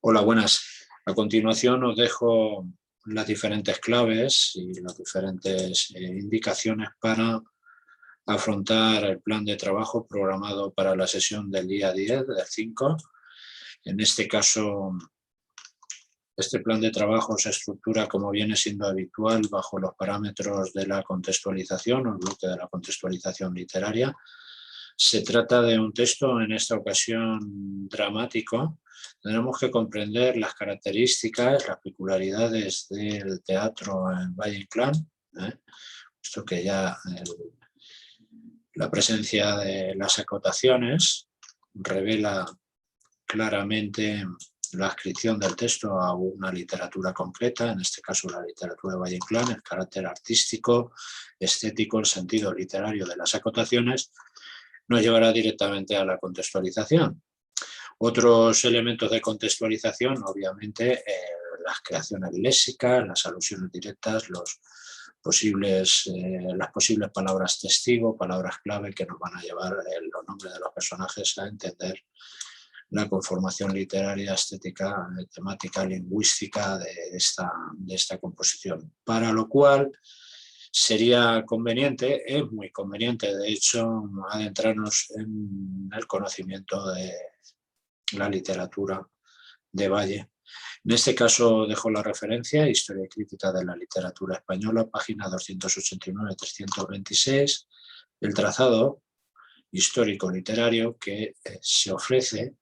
Hola, buenas. A continuación os dejo las diferentes claves y las diferentes indicaciones para afrontar el plan de trabajo programado para la sesión del día 10, del 5. En este caso, este plan de trabajo se estructura, como viene siendo habitual, bajo los parámetros de la contextualización, o el bloque de la contextualización literaria. Se trata de un texto, en esta ocasión dramático. Tenemos que comprender las características, las peculiaridades del teatro en Valle-Inclán, puesto que ya la presencia de las acotaciones revela claramente la adscripción del texto a una literatura concreta, en este caso la literatura de Valle-Inclán, el carácter artístico, estético, el sentido literario de las acotaciones, nos llevará directamente a la contextualización. Otros elementos de contextualización, obviamente, las creaciones léxicas, las alusiones directas, las posibles palabras testigo, palabras clave que nos van a llevar los nombres de los personajes a entender la conformación literaria, estética, temática, lingüística de esta composición. Para lo cual sería conveniente, es muy conveniente, de hecho, adentrarnos en el conocimiento de la literatura de Valle. En este caso dejo la referencia, Historia y Crítica de la Literatura Española, página 289-326, el trazado histórico-literario que se ofrece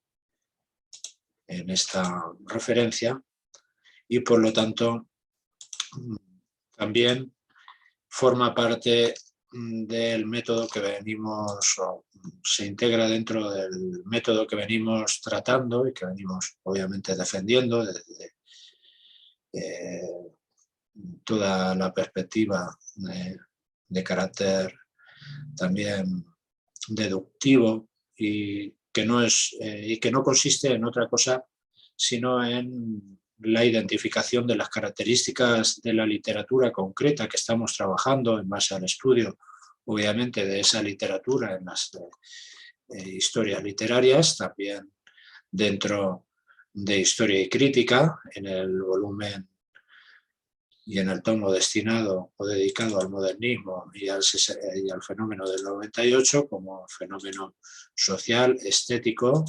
en esta referencia y, por lo tanto, también forma parte del método que venimos, o se integra dentro del método que venimos tratando y que venimos obviamente defendiendo desde toda la perspectiva de carácter también deductivo y que no consiste en otra cosa sino en la identificación de las características de la literatura concreta que estamos trabajando en base al estudio, obviamente, de esa literatura en las historias literarias, también dentro de Historia y Crítica, en el volumen y en el tomo destinado o dedicado al modernismo y al fenómeno del 98 como fenómeno social, estético,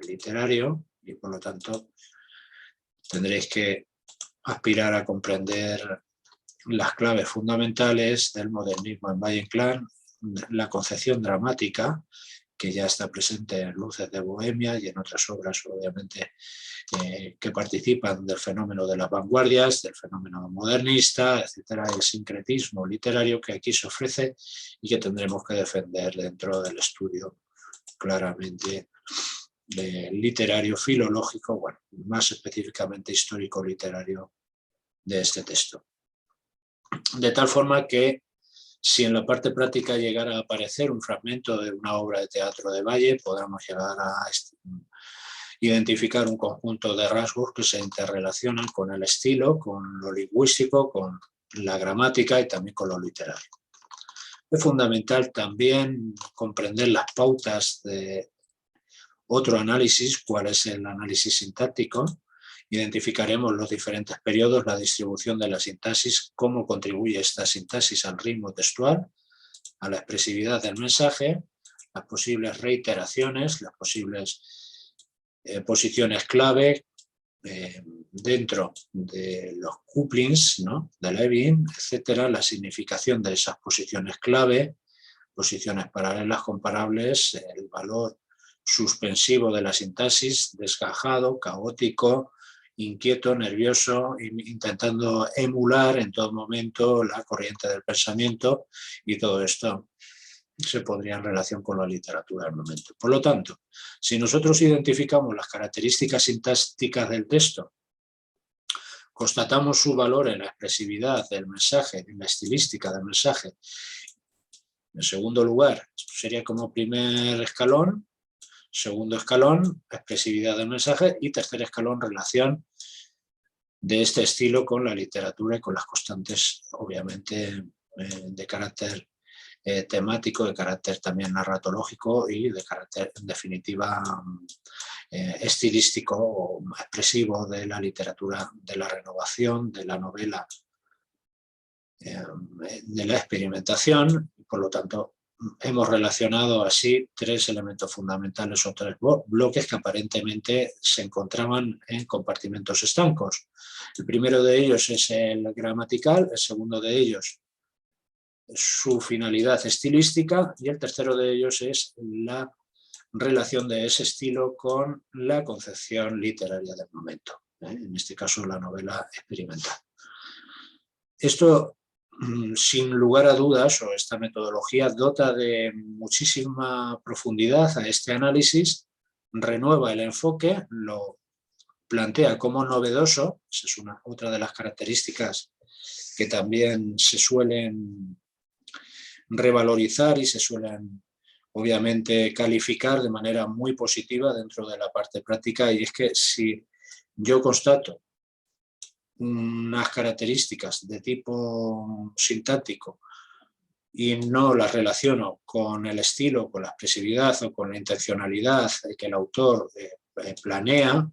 literario, y por lo tanto tendréis que aspirar a comprender las claves fundamentales del modernismo en Valle-Inclán, la concepción dramática, que ya está presente en Luces de Bohemia y en otras obras, obviamente, que participan del fenómeno de las vanguardias, del fenómeno modernista, etcétera, el sincretismo literario que aquí se ofrece y que tendremos que defender dentro del estudio claramente literario, filológico, bueno, más específicamente histórico-literario de este texto. De tal forma que si en la parte práctica llegara a aparecer un fragmento de una obra de teatro de Valle, podamos llegar a identificar un conjunto de rasgos que se interrelacionan con el estilo, con lo lingüístico, con la gramática y también con lo literario. Es fundamental también comprender las pautas de otro análisis, cuál es el análisis sintáctico. Identificaremos los diferentes periodos, la distribución de la sintaxis, cómo contribuye esta sintaxis al ritmo textual, a la expresividad del mensaje, las posibles reiteraciones, las posibles posiciones clave dentro de los couplings, ¿no?, de Levin, etcétera, la significación de esas posiciones clave, posiciones paralelas comparables, el valor suspensivo de la sintaxis, desgajado, caótico, inquieto, nervioso, intentando emular en todo momento la corriente del pensamiento, y todo esto se pondría en relación con la literatura del momento. Por lo tanto, si nosotros identificamos las características sintácticas del texto, constatamos su valor en la expresividad del mensaje, en la estilística del mensaje, en segundo lugar, esto sería como primer escalón, segundo escalón, expresividad del mensaje, y tercer escalón, relación de este estilo con la literatura y con las constantes, obviamente, de carácter temático, de carácter también narratológico y de carácter, en definitiva, estilístico o expresivo de la literatura, de la renovación, de la novela, de la experimentación. Por lo tanto, hemos relacionado así tres elementos fundamentales o tres bloques que aparentemente se encontraban en compartimentos estancos. El primero de ellos es el gramatical, el segundo de ellos su finalidad estilística y el tercero de ellos es la relación de ese estilo con la concepción literaria del momento, en este caso la novela experimental. Esto, sin lugar a dudas, o esta metodología dota de muchísima profundidad a este análisis, renueva el enfoque, lo plantea como novedoso, esa es otra de las características que también se suelen revalorizar y se suelen obviamente calificar de manera muy positiva dentro de la parte práctica, y es que si yo constato unas características de tipo sintáctico y no las relaciono con el estilo, con la expresividad o con la intencionalidad que el autor planea,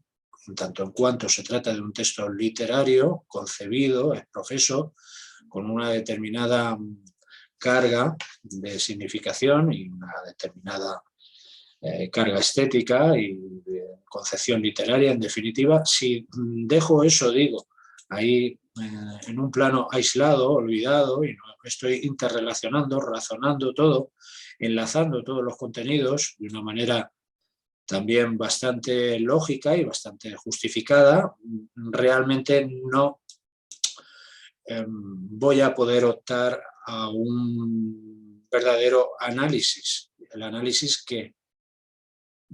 en tanto en cuanto se trata de un texto literario, concebido, profeso, con una determinada carga de significación y una determinada carga estética y de concepción literaria, en definitiva, si dejo eso, digo, ahí en un plano aislado, olvidado, y no estoy interrelacionando, razonando todo, enlazando todos los contenidos de una manera también bastante lógica y bastante justificada, realmente no voy a poder optar a un verdadero análisis. El análisis que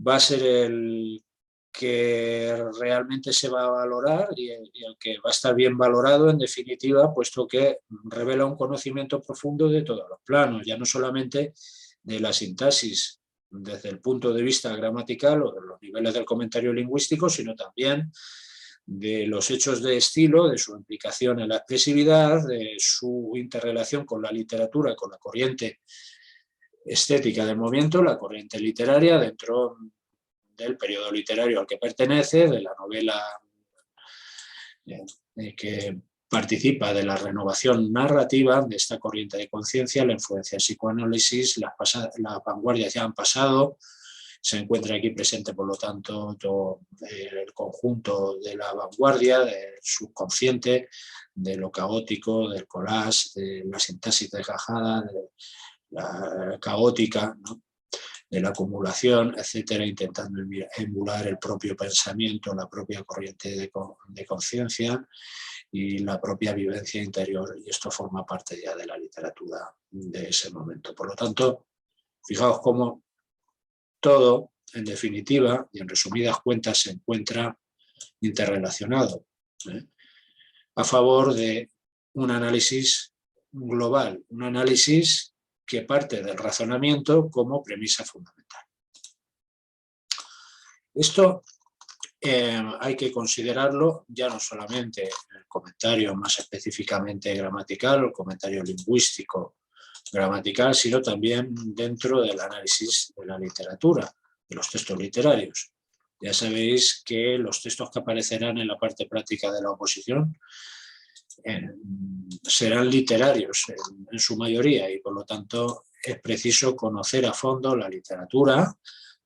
va a ser el que realmente se va a valorar y el que va a estar bien valorado, en definitiva, puesto que revela un conocimiento profundo de todos los planos, ya no solamente de la sintaxis desde el punto de vista gramatical o de los niveles del comentario lingüístico, sino también de los hechos de estilo, de su implicación en la expresividad, de su interrelación con la literatura, con la corriente estética del movimiento, la corriente literaria dentro del periodo literario al que pertenece, de la novela que participa de la renovación narrativa de esta corriente de conciencia, la influencia del psicoanálisis, las vanguardias ya han pasado, se encuentra aquí presente, por lo tanto, todo el conjunto de la vanguardia, del subconsciente, de lo caótico, del collage, de la sintaxis desgajada, de la caótica, ¿no?, de la acumulación, etcétera, intentando emular el propio pensamiento, la propia corriente de conciencia y la propia vivencia interior, y esto forma parte ya de la literatura de ese momento. Por lo tanto, fijaos cómo todo, en definitiva, y en resumidas cuentas, se encuentra interrelacionado, a favor de un análisis global, un análisis que parte del razonamiento como premisa fundamental. Esto hay que considerarlo ya no solamente en el comentario más específicamente gramatical o el comentario lingüístico gramatical, sino también dentro del análisis de la literatura, de los textos literarios. Ya sabéis que los textos que aparecerán en la parte práctica de la oposición serán literarios en su mayoría, y por lo tanto es preciso conocer a fondo la literatura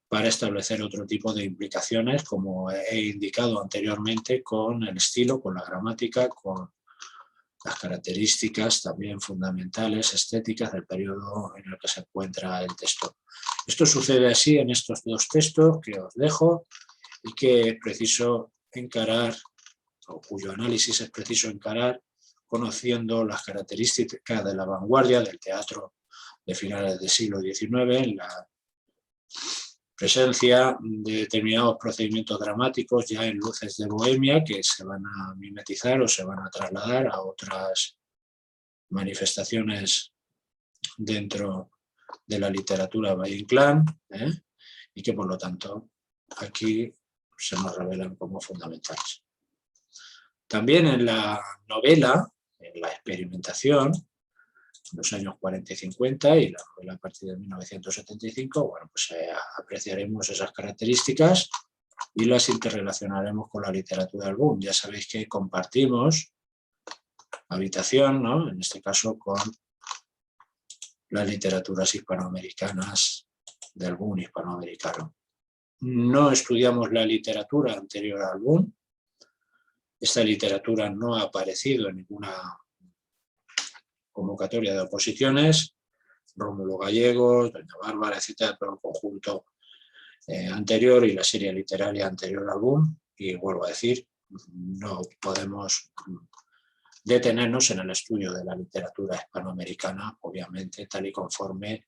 para establecer otro tipo de implicaciones, como he indicado anteriormente, con el estilo, con la gramática, con las características también fundamentales, estéticas del periodo en el que se encuentra el texto. Esto sucede así en estos dos textos que os dejo y que es preciso encarar, o cuyo análisis es preciso encarar, conociendo las características de la vanguardia del teatro de finales del siglo XIX, la presencia de determinados procedimientos dramáticos ya en Luces de Bohemia que se van a mimetizar o se van a trasladar a otras manifestaciones dentro de la literatura Valle-Inclán, y que por lo tanto aquí se nos revelan como fundamentales. También en la novela, en la experimentación, los años 40 y 50 y la novela a partir de 1975, bueno, pues apreciaremos esas características y las interrelacionaremos con la literatura del boom. Ya sabéis que compartimos habitación, ¿no? En este caso con las literaturas hispanoamericanas del boom hispanoamericano. No estudiamos la literatura anterior al boom. Esta literatura no ha aparecido en ninguna convocatoria de oposiciones. Rómulo Gallegos, Doña Bárbara, etcétera, todo el conjunto anterior y la serie literaria anterior al boom. Y vuelvo a decir, no podemos detenernos en el estudio de la literatura hispanoamericana, obviamente, tal y conforme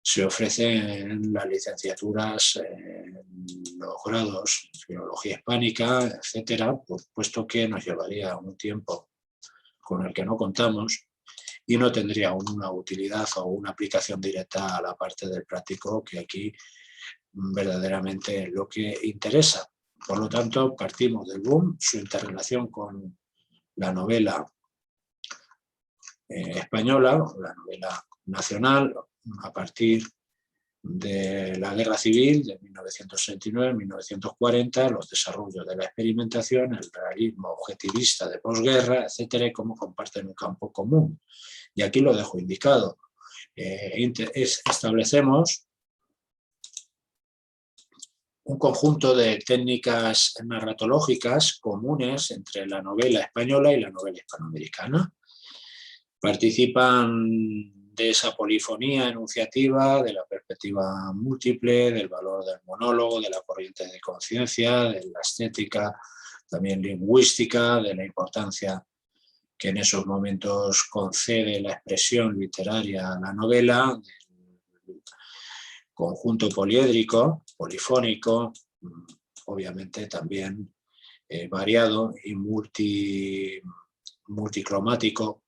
se ofrece en las licenciaturas, en los grados, filología hispánica, etcétera, puesto que nos llevaría un tiempo con el que no contamos y no tendría una utilidad o una aplicación directa a la parte del práctico, que aquí verdaderamente es lo que interesa. Por lo tanto, partimos del boom, su interrelación con la novela española, la novela nacional, a partir de la Guerra Civil de 1939-1940, los desarrollos de la experimentación, el realismo objetivista de posguerra, etcétera, y cómo comparten un campo común. Y aquí lo dejo indicado. Establecemos un conjunto de técnicas narratológicas comunes entre la novela española y la novela hispanoamericana. Participan de esa polifonía enunciativa, de la perspectiva múltiple, del valor del monólogo, de la corriente de conciencia, de la estética, también lingüística, de la importancia que en esos momentos concede la expresión literaria a la novela, del conjunto poliédrico, polifónico, obviamente también variado y multicromático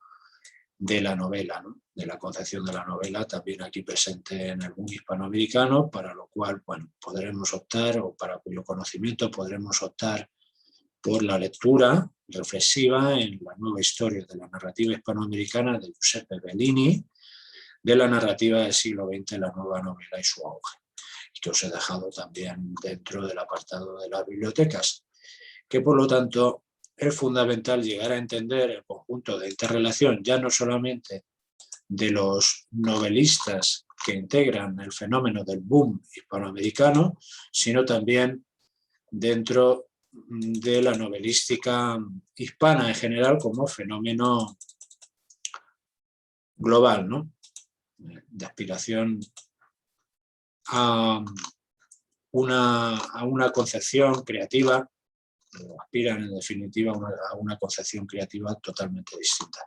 de la novela, ¿no? De la concepción de la novela, también aquí presente en el boom hispanoamericano, para lo cual, bueno, podremos optar, o para cuyo conocimiento podremos optar por la lectura reflexiva en la nueva historia de la narrativa hispanoamericana de Giuseppe Bellini, de la narrativa del siglo XX, la nueva novela y su auge, que os he dejado también dentro del apartado de las bibliotecas, que por lo tanto es fundamental llegar a entender el conjunto de interrelación, ya no solamente de los novelistas que integran el fenómeno del boom hispanoamericano, sino también dentro de la novelística hispana en general como fenómeno global, ¿no? De aspiración a una concepción creativa, aspiran en definitiva a una concepción creativa totalmente distinta.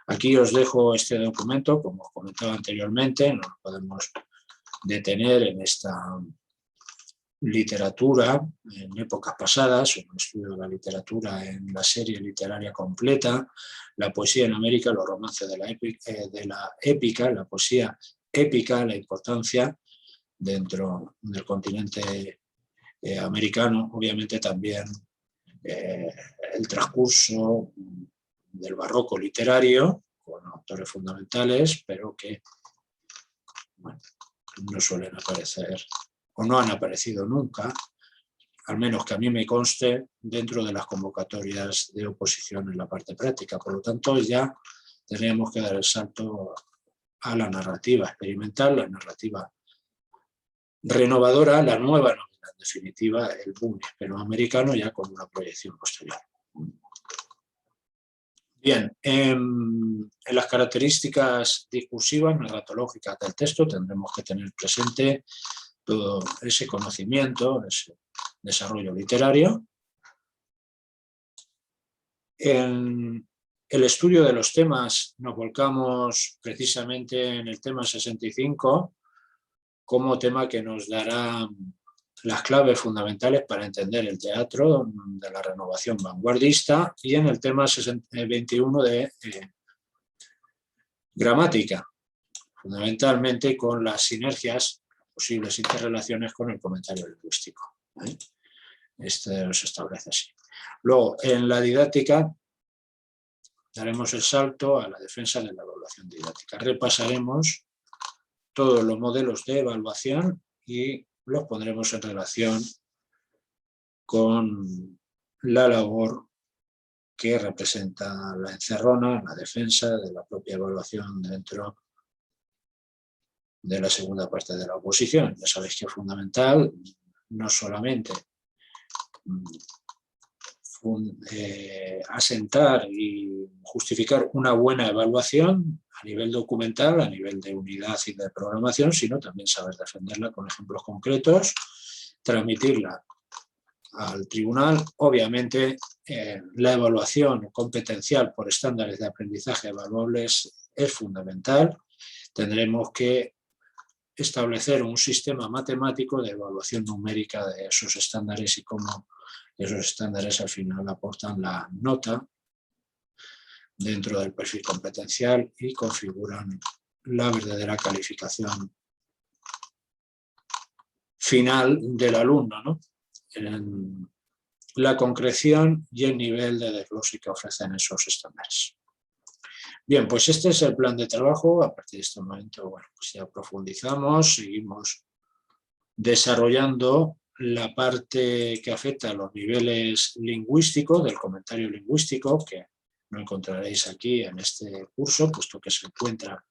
Aquí os dejo este documento, como os comentaba anteriormente, no nos podemos detener en esta literatura en épocas pasadas, un estudio de la literatura en la serie literaria completa, la poesía en América, los romances de la épica, la poesía épica, la importancia dentro del continente americano, obviamente también el transcurso del barroco literario, con autores fundamentales, pero que bueno, no suelen aparecer o no han aparecido nunca, al menos que a mí me conste, dentro de las convocatorias de oposición en la parte práctica. Por lo tanto, ya tendríamos que dar el salto a la narrativa experimental, la narrativa renovadora, la nueva novela, en definitiva, el boom hispanoamericano, ya con una proyección posterior. Bien, en las características discursivas, narratológicas del texto, tendremos que tener presente todo ese conocimiento, ese desarrollo literario. En el estudio de los temas nos volcamos precisamente en el tema 65 como tema que nos dará las claves fundamentales para entender el teatro de la renovación vanguardista, y en el tema 21 de gramática, fundamentalmente con las sinergias, posibles interrelaciones con el comentario lingüístico. Este se establece así. Luego, en la didáctica daremos el salto a la defensa de la evaluación didáctica. Repasaremos todos los modelos de evaluación y los pondremos en relación con la labor que representa la encerrona, la defensa de la propia evaluación dentro de la segunda parte de la oposición. Ya sabéis que es fundamental no solamente asentar y justificar una buena evaluación a nivel documental, a nivel de unidad y de programación, sino también saber defenderla con ejemplos concretos, transmitirla al tribunal. Obviamente, la evaluación competencial por estándares de aprendizaje evaluables es fundamental. Tendremos que establecer un sistema matemático de evaluación numérica de esos estándares y cómo esos estándares al final aportan la nota dentro del perfil competencial y configuran la verdadera calificación final del alumno, ¿no? En la concreción y el nivel de desglose que ofrecen esos estándares. Bien, pues este es el plan de trabajo. A partir de este momento, bueno, pues ya profundizamos, seguimos desarrollando la parte que afecta a los niveles lingüísticos, del comentario lingüístico, que no encontraréis aquí en este curso, puesto que se encuentra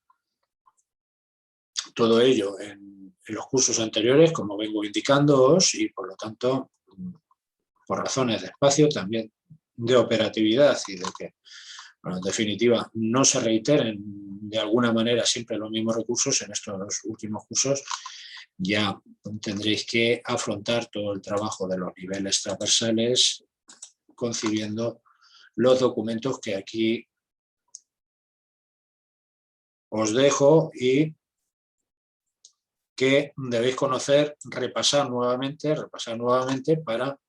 todo ello en los cursos anteriores, como vengo indicándoos, y por lo tanto, por razones de espacio, también de operatividad y de que, bueno, en definitiva, no se reiteren de alguna manera siempre los mismos recursos en estos dos últimos cursos, ya tendréis que afrontar todo el trabajo de los niveles transversales, concibiendo los documentos que aquí os dejo y que debéis conocer, repasar nuevamente para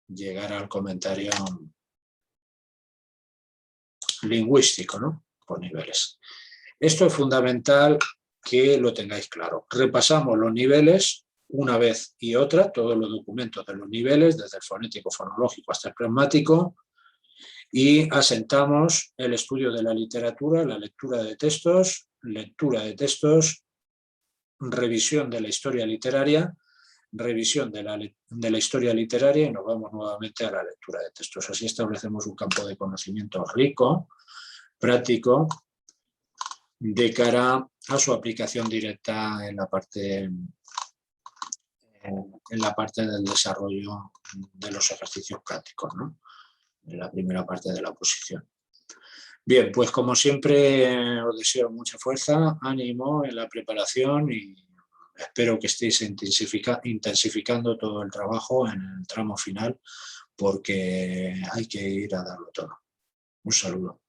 llegar al comentario lingüístico, ¿no? Por niveles. Esto es fundamental que lo tengáis claro. Repasamos los niveles una vez y otra, todos los documentos de los niveles, desde el fonético, fonológico hasta el pragmático, y asentamos el estudio de la literatura, la lectura de textos, revisión de la historia literaria, revisión de la historia literaria y nos vamos nuevamente a la lectura de textos. Así establecemos un campo de conocimiento rico, práctico, de cara a su aplicación directa en la parte del desarrollo de los ejercicios prácticos, ¿no? En la primera parte de la oposición. Bien, pues como siempre os deseo mucha fuerza, ánimo en la preparación y espero que estéis intensificando todo el trabajo en el tramo final porque hay que ir a darlo todo. Un saludo.